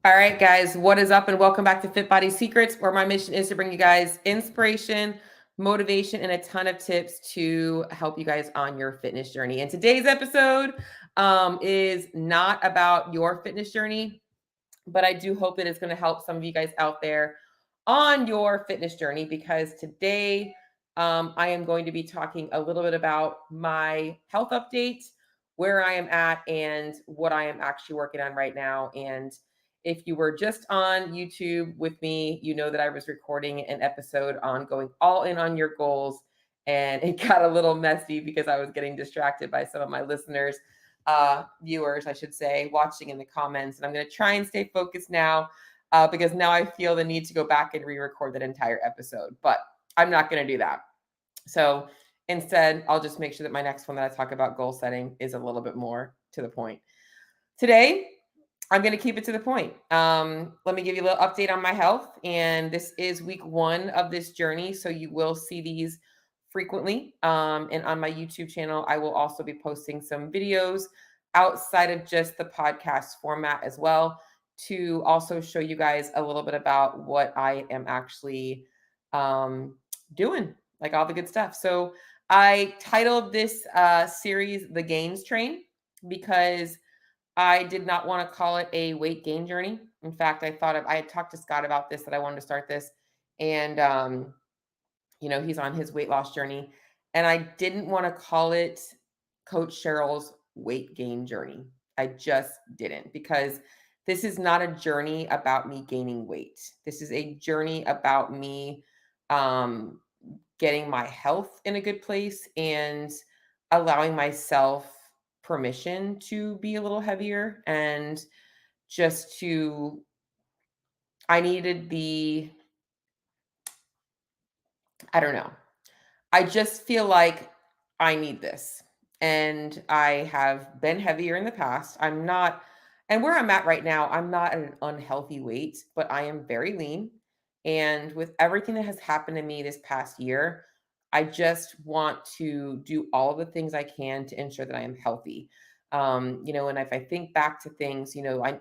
All right, guys, what is up? And welcome back to Fit Body Secrets, where my mission is to bring you guys inspiration, motivation, and a ton of tips to help you guys on your fitness journey. And today's episode is not about your fitness journey, but I do hope that it's going to help some of you guys out there on your fitness journey because today I am going to be talking a little bit about my health update, where I am at, and what I am actually working on right now. And if you were just on YouTube with me, you know that I was recording an episode on going all in on your goals. And it got a little messy because I was getting distracted by some of my listeners, viewers, I should say, watching in the comments. And I'm going to try and stay focused now because now I feel the need to go back and re-record that entire episode. But I'm not going to do that. So instead, I'll just make sure that my next one that I talk about goal setting is a little bit more to the point. Today, I'm going to keep it to the point. Let me give you a little update on my health. And this is week 1 of this journey. So you will see these frequently. And on my YouTube channel, I will also be posting some videos outside of just the podcast format as well to also show you guys a little bit about what I am actually doing, like all the good stuff. So I titled this series The GAINZ Train because I did not want to call it a weight gain journey. In fact, I had talked to Scott about this, that I wanted to start this. And, he's on his weight loss journey. And I didn't want to call it Coach Cheryl's weight gain journey. I just didn't, because this is not a journey about me gaining weight. This is a journey about me getting my health in a good place and allowing myself permission to be a little heavier and just to, I needed I don't know. I just feel like I need this. And I have been heavier in the past. And where I'm at right now, I'm not at an unhealthy weight, but I am very lean. And with everything that has happened to me this past year, I just want to do all the things I can to ensure that I am healthy. And if I think back to things,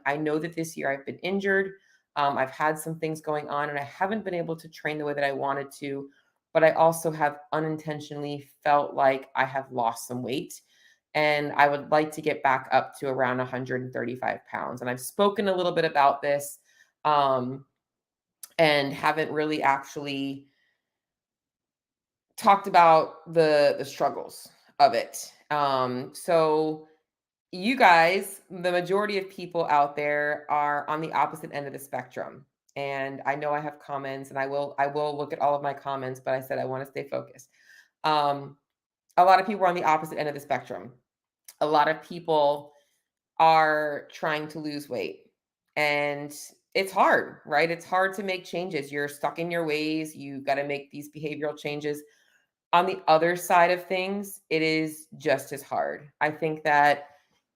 I know that this year I've been injured. I've had some things going on and I haven't been able to train the way that I wanted to, but I also have unintentionally felt like I have lost some weight. And I would like to get back up to around 135 pounds. And I've spoken a little bit about this and haven't really actually talked about the struggles of it. So you guys, the majority of people out there are on the opposite end of the spectrum. And I know I have comments and I will look at all of my comments, but I said I want to stay focused. Um, a lot of people are on the opposite end of the spectrum. A lot of people are trying to lose weight. And it's hard, right? It's hard to make changes. You're stuck in your ways. You got to make these behavioral changes. On the other side of things, it is just as hard. I think that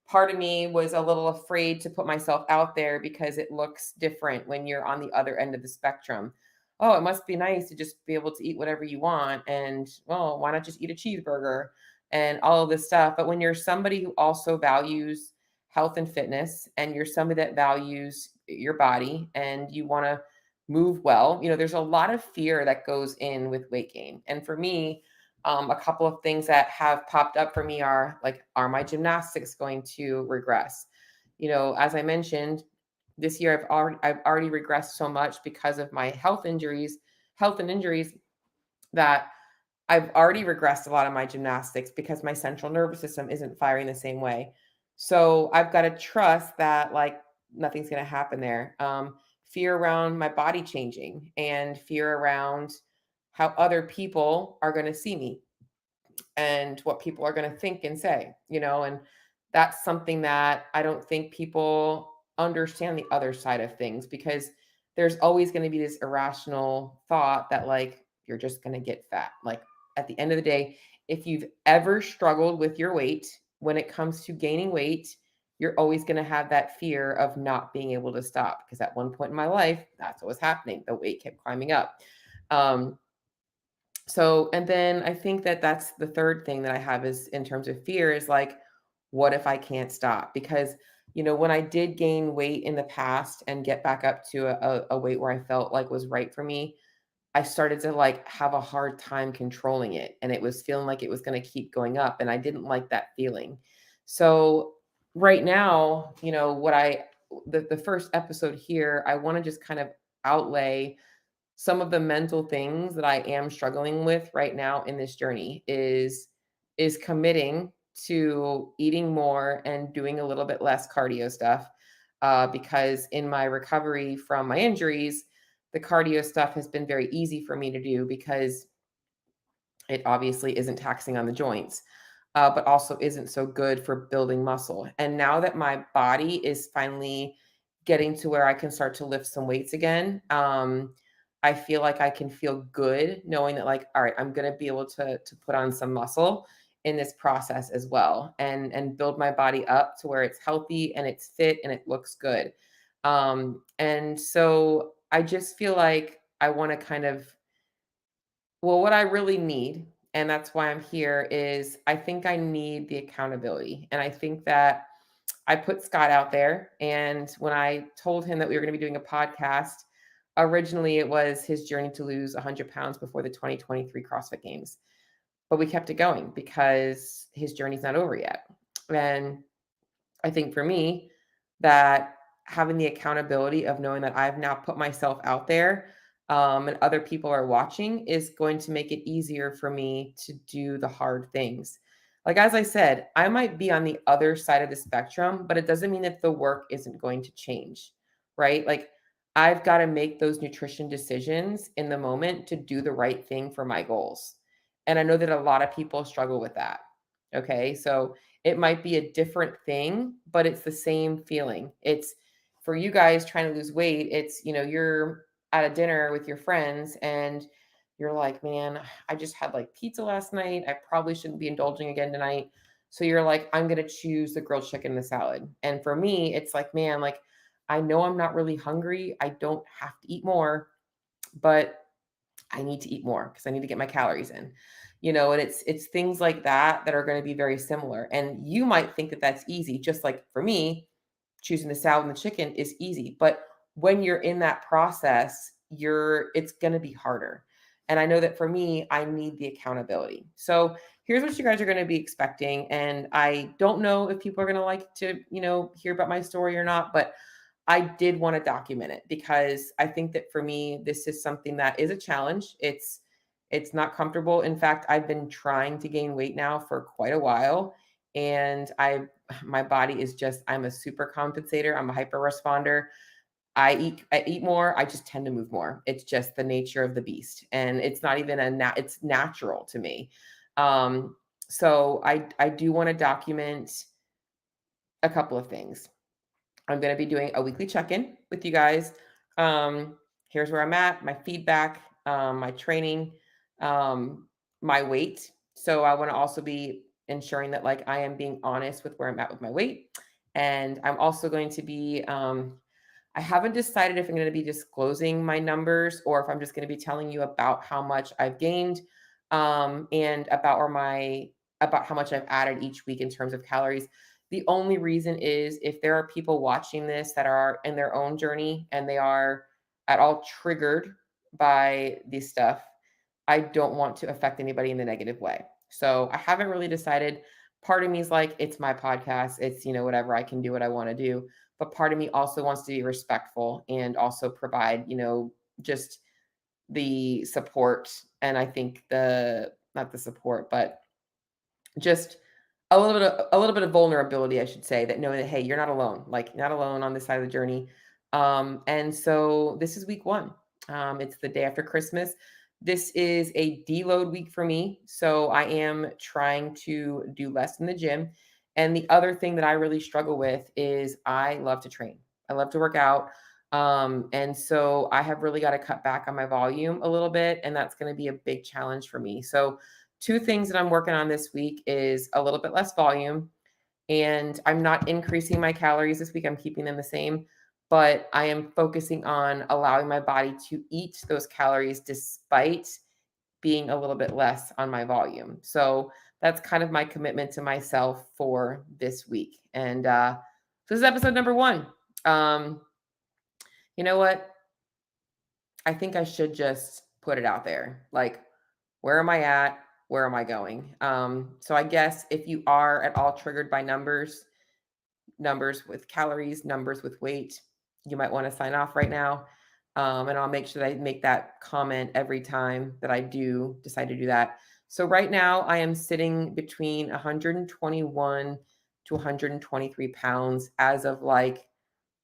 part of me was a little afraid to put myself out there because it looks different when you're on the other end of the spectrum. Oh, it must be nice to just be able to eat whatever you want. And, well, why not just eat a cheeseburger and all of this stuff? But when you're somebody who also values health and fitness, and you're somebody that values your body and you want to move well, there's a lot of fear that goes in with weight gain. And for me, a couple of things that have popped up for me are like, are my gymnastics going to regress? As I mentioned, this year I've already regressed so much because of my health and injuries, that I've already regressed a lot of my gymnastics because my central nervous system isn't firing the same way. So I've got to trust that, like, nothing's going to happen there. Fear around my body changing and fear around how other people are going to see me and what people are going to think and say, and that's something that I don't think people understand, the other side of things, because there's always going to be this irrational thought that, like, you're just going to get fat. Like, at the end of the day, if you've ever struggled with your weight, when it comes to gaining weight, you're always going to have that fear of not being able to stop, because at one point in my life, that's what was happening. The weight kept climbing up. And then I think that that's the third thing that I have, is in terms of fear, is like, what if I can't stop? Because, when I did gain weight in the past and get back up to a weight where I felt like was right for me, I started to like have a hard time controlling it. And it was feeling like it was going to keep going up. And I didn't like that feeling. So right now, the first episode here, I want to just kind of outlay some of the mental things that I am struggling with right now in this journey is committing to eating more and doing a little bit less cardio stuff. Because in my recovery from my injuries, the cardio stuff has been very easy for me to do because it obviously isn't taxing on the joints, but also isn't so good for building muscle. And now that my body is finally getting to where I can start to lift some weights again, I feel like I can feel good knowing that, like, all right, I'm going to be able to put on some muscle in this process as well, and build my body up to where it's healthy and it's fit and it looks good. And so I just feel like I want to kind of, well, what I really need, and that's why I'm here, is I think I need the accountability. And I think that I put Scott out there. And when I told him that we were going to be doing a podcast, originally it was his journey to lose 100 pounds before the 2023 CrossFit Games. But we kept it going because his journey's not over yet. And I think for me, that having the accountability of knowing that I've now put myself out there, and other people are watching is going to make it easier for me to do the hard things. Like, as I said, I might be on the other side of the spectrum, but it doesn't mean that the work isn't going to change, right? Like, I've got to make those nutrition decisions in the moment to do the right thing for my goals. And I know that a lot of people struggle with that. Okay. So, it might be a different thing, but it's the same feeling. It's for you guys trying to lose weight. It's, you're at a dinner with your friends and you're like, man, I just had like pizza last night. I probably shouldn't be indulging again tonight. So you're like, I'm going to choose the grilled chicken and the salad. And for me, it's like, man, like, I know I'm not really hungry. I don't have to eat more, but I need to eat more because I need to get my calories in. And it's things like that that are going to be very similar. And you might think that that's easy, just like for me, choosing the salad and the chicken is easy. But when you're in that process, it's going to be harder. And I know that for me, I need the accountability. So here's what you guys are going to be expecting. And I don't know if people are going to like to, hear about my story or not, but I did want to document it because I think that for me, this is something that is a challenge. It's not comfortable. In fact, I've been trying to gain weight now for quite a while. And my body is just, I'm a super compensator. I'm a hyper responder. I eat more. I just tend to move more. It's just the nature of the beast. And it's not even it's natural to me. So I do want to document a couple of things. I'm going to be doing a weekly check-in with you guys. Here's where I'm at, my feedback, my training, um, my weight. So I want to also be ensuring that, like, I am being honest with where I'm at with my weight. And I'm also going to be, I haven't decided if I'm going to be disclosing my numbers or if I'm just going to be telling you about how much I've gained, and about how much I've added each week in terms of calories. The only reason is if there are people watching this that are in their own journey and they are at all triggered by this stuff, I don't want to affect anybody in the negative way. So I haven't really decided. Part of me is like, it's my podcast. It's, whatever, I can do what I want to do. But part of me also wants to be respectful and also provide, just the support. And I think not the support, but just a little bit of vulnerability, I should say, that knowing that, hey, you're not alone. Like, you're not alone on this side of the journey. And so this is week one. It's the day after Christmas. This is a deload week for me. So I am trying to do less in the gym. And the other thing that I really struggle with is I love to train. I love to work out. And so I have really got to cut back on my volume a little bit. And that's going to be a big challenge for me. So two things that I'm working on this week is a little bit less volume, and I'm not increasing my calories this week. I'm keeping them the same, but I am focusing on allowing my body to eat those calories despite being a little bit less on my volume. So that's kind of my commitment to myself for this week. And so this is episode number one. Um, you know what? I think I should just put it out there. Like, where am I at? Where am I going? So I guess if you are at all triggered by numbers, numbers with calories, numbers with weight, you might want to sign off right now. And I'll make sure that I make that comment every time that I do decide to do that. So right now I am sitting between 121 to 123 pounds as of like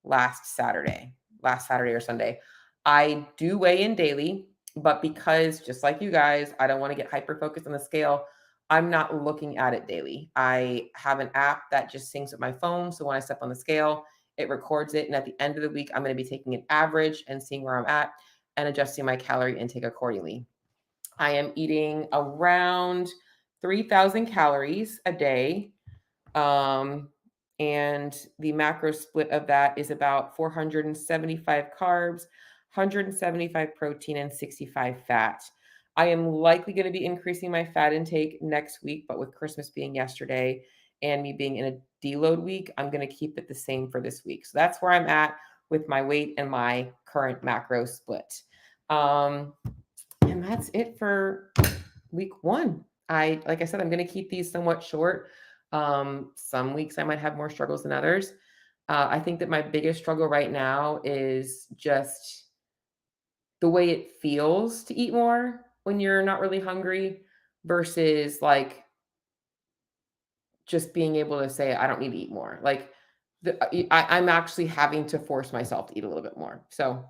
last Saturday or Sunday. I do weigh in daily, but because just like you guys, I don't want to get hyper focused on the scale. I'm not looking at it daily. I have an app that just syncs with my phone. So when I step on the scale, it records it. And at the end of the week, I'm going to be taking an average and seeing where I'm at and adjusting my calorie intake accordingly. I am eating around 3,000 calories a day. Um, and the macro split of that is about 475 carbs, 175 protein, and 65 fat. I am likely going to be increasing my fat intake next week, but with Christmas being yesterday and me being in a deload week, I'm going to keep it the same for this week. So that's where I'm at with my weight and my current macro split. And that's it for week one. Like I said, I'm going to keep these somewhat short. Some weeks I might have more struggles than others. I think that my biggest struggle right now is just the way it feels to eat more when you're not really hungry versus like just being able to say, I don't need to eat more. Like I'm actually having to force myself to eat a little bit more. So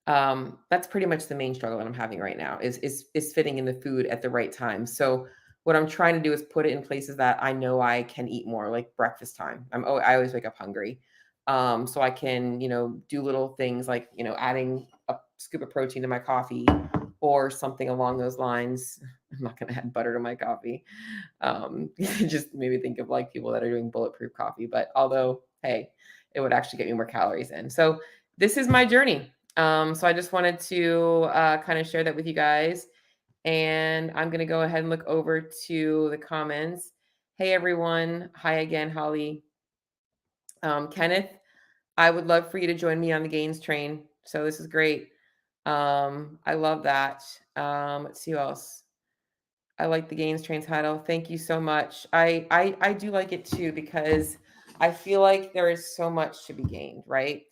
that's pretty much the main struggle that I'm having right now is fitting in the food at the right time. So what I'm trying to do is put it in places that I know I can eat more, like breakfast time. I always wake up hungry. So I can, do little things like, adding a scoop of protein to my coffee or something along those lines. I'm not going to add butter to my coffee. Just maybe think of like people that are doing bulletproof coffee, but although, hey, it would actually get me more calories in. So this is my journey. So I just wanted to kind of share that with you guys. And I'm going to go ahead and look over to the comments. Hey, everyone. Hi again, Holly. Kenneth, I would love for you to join me on the GAINZ train. So this is great. I love that. Let's see who else. I like the GAINZ train title. Thank you so much. I do like it too because I feel like there is so much to be gained, right?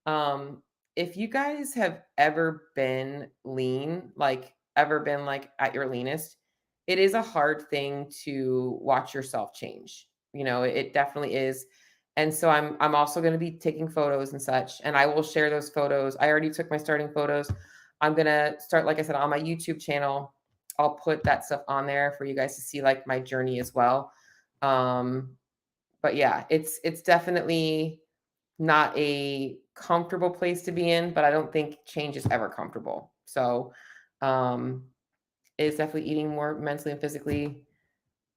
Um, if you guys have ever been lean, like ever been like at your leanest, it is a hard thing to watch yourself change. It definitely is. And so I'm also going to be taking photos and such, and I will share those photos. I already took my starting photos. I'm going to start, like I said, on my YouTube channel. I'll put that stuff on there for you guys to see like my journey as well. But yeah, it's definitely not a comfortable place to be in, but I don't think change is ever comfortable. So it's definitely eating more mentally and physically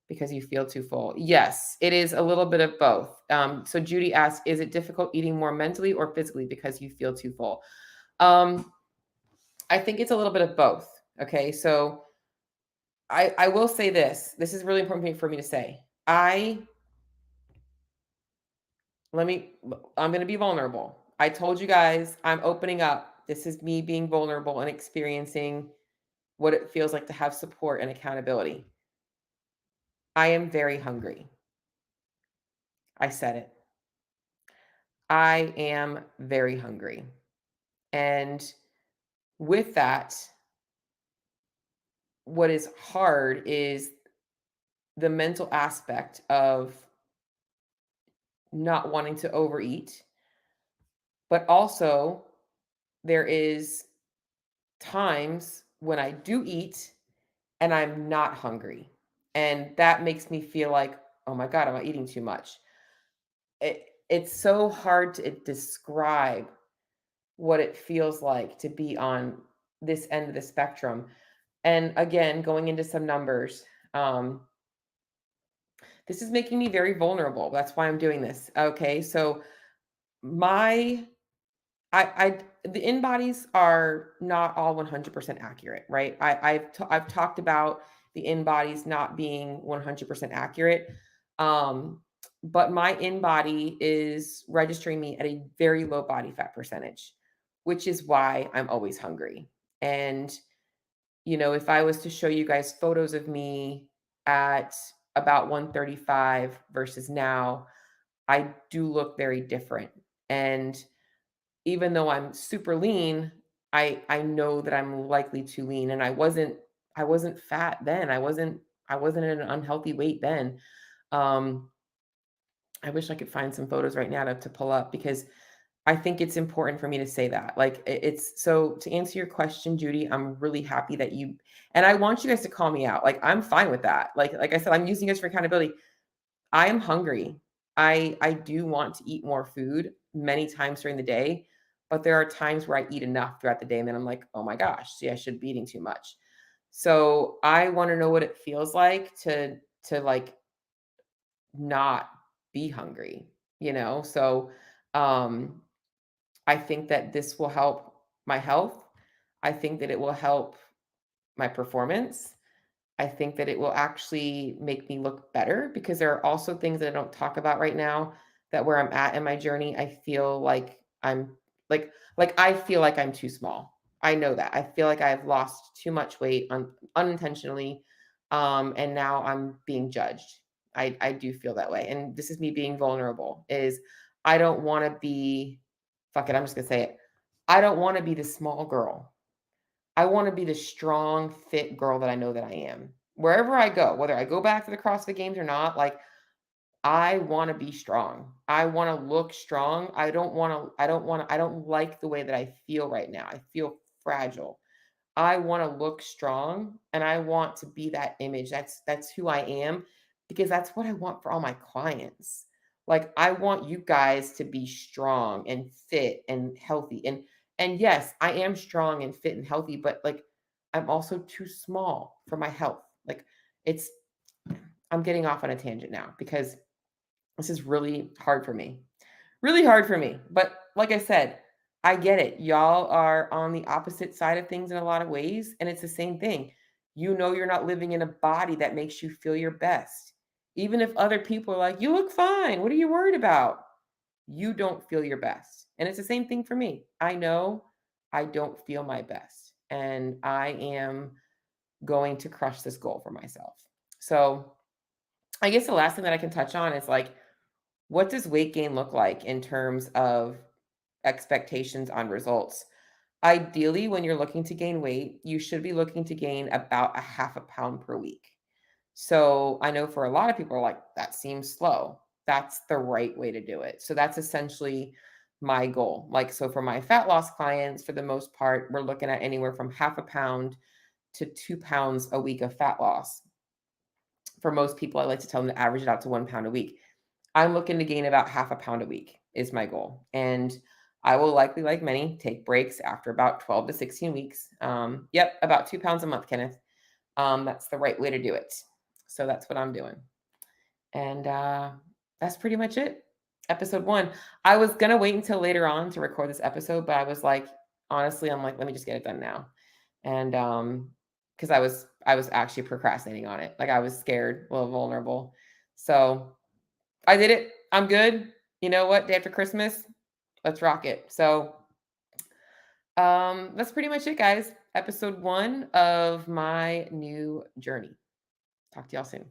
because you feel too full. Yes, it is a little bit of both. So Judy asked, is it difficult eating more mentally or physically because you feel too full? I think it's a little bit of both. Okay, so I will say this. This is really important for me to say. I'm going to be vulnerable. I told you guys I'm opening up. This is me being vulnerable and experiencing what it feels like to have support and accountability. I am very hungry. I said it. I am very hungry. And with that, what is hard is the mental aspect of not wanting to overeat, but also there is times when I do eat and I'm not hungry. And that makes me feel like, oh my God, am I eating too much? It's so hard to describe what it feels like to be on this end of the spectrum. And again, going into some numbers, this is making me very vulnerable. That's why I'm doing this. Okay. So my the in bodies are not all 100% accurate, right? I've talked about the in body's not being 100% accurate. Um, but my in body is registering me at a very low body fat percentage, which is why I'm always hungry. And, if I was to show you guys photos of me at about 135 versus now, I do look very different. And even though I'm super lean, I know that I'm likely too lean, and I wasn't fat then. I wasn't at an unhealthy weight then. Um, I wish I could find some photos right now to pull up, because I think it's important for me to say that. Like, it's so, to answer your question, Judy, I'm really happy that you, and I want you guys to call me out. Like, I'm fine with that. Like I said, I'm using this for accountability. I am hungry. I do want to eat more food many times during the day, but there are times where I eat enough throughout the day, and then I'm like, "Oh my gosh, see, I should be eating too much." So, I wanna know what it feels like to, like, not be hungry, you know? So, um, I think that this will help my health. I think that it will help my performance. I think that it will actually make me look better, because there are also things that I don't talk about right now, that where I'm at in my journey, I feel like I'm I feel like I'm too small. I know that. I feel like I've lost too much weight unintentionally, and now I'm being judged. I do feel that way, and this is me being vulnerable. Is I don't want to be, fuck it, I'm just gonna say it. I don't want to be the small girl. I wanna be the strong, fit girl that I know that I am. Wherever I go, whether I go back to the CrossFit Games or not, like, I wanna be strong. I wanna look strong. I don't like the way that I feel right now. I feel fragile. I wanna look strong, and I want to be that image. That's who I am, because that's what I want for all my clients. Like, I want you guys to be strong and fit and healthy, and yes, I am strong and fit and healthy, but, like, I'm also too small for my health. Like, it's I'm getting off on a tangent now, because this is really hard for me. Really hard for me. But like I said, I get it. Y'all are on the opposite side of things in a lot of ways, and it's the same thing. You're not living in a body that makes you feel your best. Even if other people are like, "You look fine. What are you worried about?" You don't feel your best. And it's the same thing for me. I know I don't feel my best, and I am going to crush this goal for myself. So, I guess the last thing that I can touch on is, like, what does weight gain look like in terms of expectations on results? Ideally, when you're looking to gain weight, you should be looking to gain about a half a pound per week. So I know for a lot of people are like, that seems slow. That's the right way to do it. So that's essentially my goal. Like, so for my fat loss clients, for the most part, we're looking at anywhere from half a pound to 2 pounds a week of fat loss. For most people, I like to tell them to average it out to 1 pound a week. I'm looking to gain about half a pound a week is my goal. And I will likely, like many, take breaks after about 12 to 16 weeks. Yep, about 2 pounds a month, Kenneth. That's the right way to do it. So that's what I'm doing. And that's pretty much it. Episode one. I was gonna wait until later on to record this episode, but I was like, honestly, I'm like, let me just get it done now. And because I was actually procrastinating on it. Like, I was scared, a little vulnerable. So I did it. I'm good. You know what? Day after Christmas, let's rock it. So, that's pretty much it, guys. Episode one of my new journey. Talk to y'all soon.